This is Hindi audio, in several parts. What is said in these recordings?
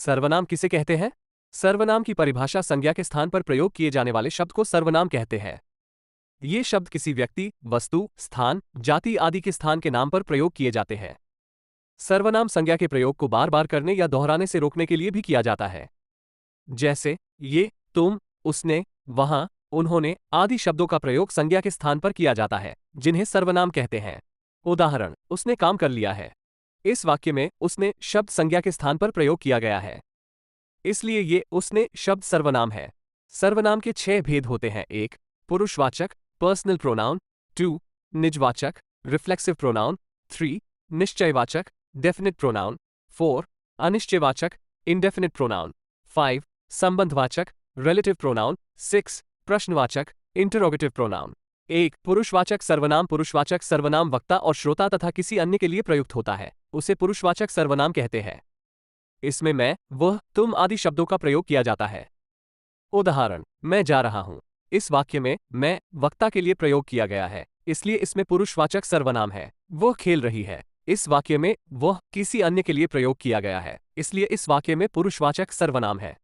सर्वनाम किसे कहते हैं? सर्वनाम की परिभाषा संज्ञा के स्थान पर प्रयोग किए जाने वाले शब्द को सर्वनाम कहते हैं। ये शब्द किसी व्यक्ति, वस्तु, स्थान, जाति आदि के स्थान के नाम पर प्रयोग किए जाते हैं। सर्वनाम संज्ञा के प्रयोग को बार बार करने या दोहराने से रोकने के लिए भी किया जाता है। जैसे ये, तुम, उसने, वहां, उन्होंने आदि शब्दों का प्रयोग संज्ञा के स्थान पर किया जाता है, जिन्हें सर्वनाम कहते हैं। उदाहरण, उसने काम कर लिया है। इस वाक्य में उसने शब्द संज्ञा के स्थान पर प्रयोग किया गया है, इसलिए ये उसने शब्द सर्वनाम है। सर्वनाम के 6 भेद होते हैं। 1. पुरुषवाचक, पर्सनल प्रोनाउन। 2. निजवाचक, रिफ्लेक्सिव प्रोनाउन। 3. निश्चयवाचक, डेफिनिट प्रोनाउन। 4. अनिश्चयवाचक, इंडेफिनिट प्रोनाउन। 5. संबंधवाचक, रिलेटिव प्रोनाउन। 6. प्रश्नवाचक, इंटरोगेटिव प्रोनाउन। 1. पुरुषवाचक सर्वनाम। पुरुषवाचक सर्वनाम वक्ता और श्रोता तथा किसी अन्य के लिए प्रयुक्त होता है, उसे पुरुषवाचक सर्वनाम कहते हैं। इसमें मैं, वह, तुम आदि शब्दों का प्रयोग किया जाता है। उदाहरण, मैं जा रहा हूं। इस वाक्य में मैं वक्ता के लिए प्रयोग किया गया है, इसलिए इसमें पुरुषवाचक सर्वनाम है। वह खेल रही है। इस वाक्य में वह किसी अन्य के लिए प्रयोग किया गया है, इसलिए इस वाक्य में पुरुषवाचक सर्वनाम है।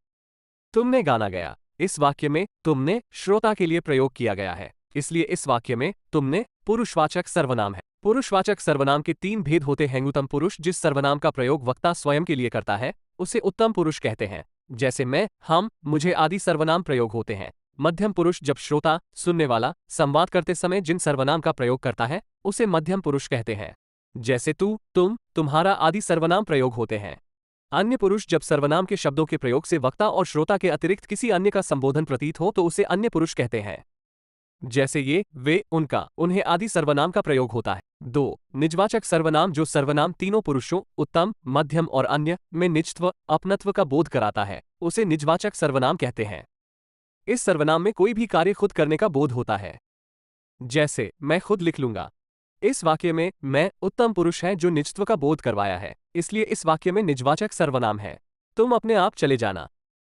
तुमने गाना गाया। इस वाक्य में तुमने श्रोता के लिए प्रयोग किया गया है, इसलिए इस वाक्य में तुमने पुरुषवाचक सर्वनाम है। पुरुषवाचक सर्वनाम के 3 भेद होते हैं। उत्तम पुरुष, जिस सर्वनाम का प्रयोग वक्ता स्वयं के लिए करता है, उसे उत्तम पुरुष कहते हैं, जैसे मैं, हम, मुझे आदि सर्वनाम प्रयोग होते हैं। मध्यम पुरुष, जब श्रोता, सुनने वाला, संवाद करते समय जिन सर्वनाम का प्रयोग करता है, उसे मध्यम पुरुष कहते हैं, जैसे तू, तुम, तुम्हारा आदि सर्वनाम प्रयोग होते हैं। अन्य पुरुष, जब सर्वनाम के शब्दों के प्रयोग से वक्ता और श्रोता के अतिरिक्त किसी अन्य का संबोधन प्रतीत हो तो उसे अन्य पुरुष कहते हैं, जैसे ये, वे, उनका, उन्हें आदि सर्वनाम का प्रयोग होता है। 2. निजवाचक सर्वनाम। जो सर्वनाम तीनों पुरुषों, उत्तम, मध्यम और अन्य, में निजत्व, अपनत्व का बोध कराता है, उसे निजवाचक सर्वनाम कहते हैं। इस सर्वनाम में कोई भी कार्य खुद करने का बोध होता है, जैसे मैं खुद लिख लूंगा। इस वाक्य में मैं उत्तम पुरुष है जो निजत्व का बोध करवाया है, इसलिए इस वाक्य में निजवाचक सर्वनाम है। तुम अपने आप चले जाना।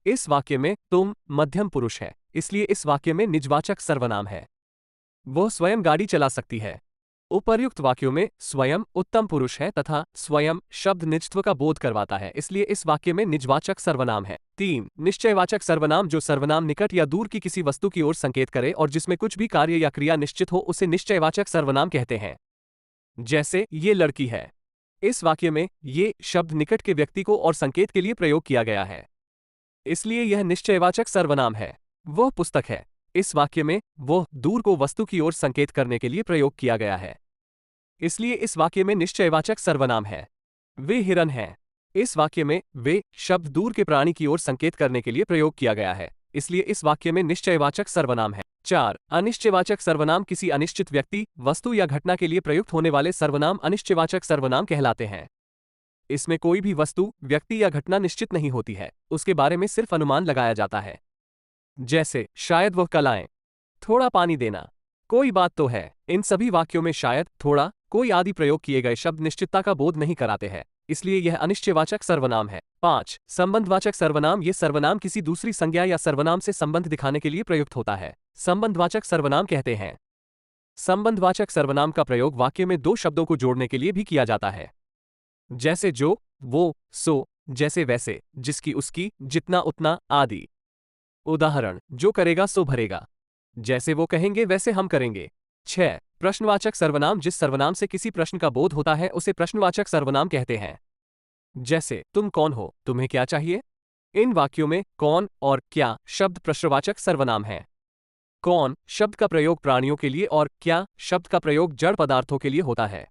इस वाक्य में तुम मध्यम पुरुष है, इसलिए इस वाक्य में निजवाचक सर्वनाम है। वह स्वयं गाड़ी चला सकती है। उपर्युक्त वाक्यों में स्वयं उत्तम पुरुष है तथा स्वयं शब्द निजत्व का बोध करवाता है, इसलिए इस वाक्य में निजवाचक सर्वनाम है। 3. निश्चयवाचक सर्वनाम। जो सर्वनाम निकट या दूर की किसी वस्तु की ओर संकेत करे और जिसमें कुछ भी कार्य या क्रिया निश्चित हो, उसे निश्चयवाचक सर्वनाम कहते हैं, जैसे ये लड़की है। इस वाक्य में ये शब्द निकट के व्यक्ति को और संकेत के लिए प्रयोग किया गया है, इसलिए यह निश्चयवाचक सर्वनाम है। वह पुस्तक है। इस वाक्य में वह दूर को वस्तु की ओर संकेत करने के लिए प्रयोग किया गया है, इसलिए इस वाक्य में निश्चयवाचक सर्वनाम है। वे हिरन हैं। इस वाक्य में वे शब्द दूर के प्राणी की ओर संकेत करने के लिए प्रयोग किया गया है, इसलिए इस वाक्य में निश्चयवाचक सर्वनाम है। 4. अनिश्चयवाचक सर्वनाम। किसी अनिश्चित व्यक्ति, वस्तु या घटना के लिए प्रयुक्त होने वाले सर्वनाम अनिश्चयवाचक सर्वनाम कहलाते हैं। इसमें कोई भी वस्तु, व्यक्ति या घटना निश्चित नहीं होती है, उसके बारे में सिर्फ अनुमान लगाया जाता है, जैसे शायद वह कल आए, थोड़ा पानी देना, कोई बात तो है। इन सभी वाक्यों में शायद, थोड़ा, कोई आदि प्रयोग किए गए शब्द निश्चितता का बोध नहीं कराते हैं, इसलिए यह अनिश्चयवाचक सर्वनाम है। 5. संबंधवाचक सर्वनाम। ये सर्वनाम किसी दूसरी संज्ञा या सर्वनाम से संबंध दिखाने के लिए प्रयुक्त होता है, संबंधवाचक सर्वनाम कहते हैं। संबंधवाचक सर्वनाम का प्रयोग वाक्य में 2 शब्दों को जोड़ने के लिए भी किया जाता है, जैसे जो, वो, सो, जैसे वैसे, जिसकी उसकी, जितना उतना आदि। उदाहरण, जो करेगा सो भरेगा, जैसे वो कहेंगे वैसे हम करेंगे। 6. प्रश्नवाचक सर्वनाम। जिस सर्वनाम से किसी प्रश्न का बोध होता है उसे प्रश्नवाचक सर्वनाम कहते हैं, जैसे तुम कौन हो, तुम्हें क्या चाहिए। इन वाक्यों में कौन और क्या शब्द प्रश्नवाचक सर्वनाम हैं। कौन शब्द का प्रयोग प्राणियों के लिए और क्या शब्द का प्रयोग जड़ पदार्थों के लिए होता है।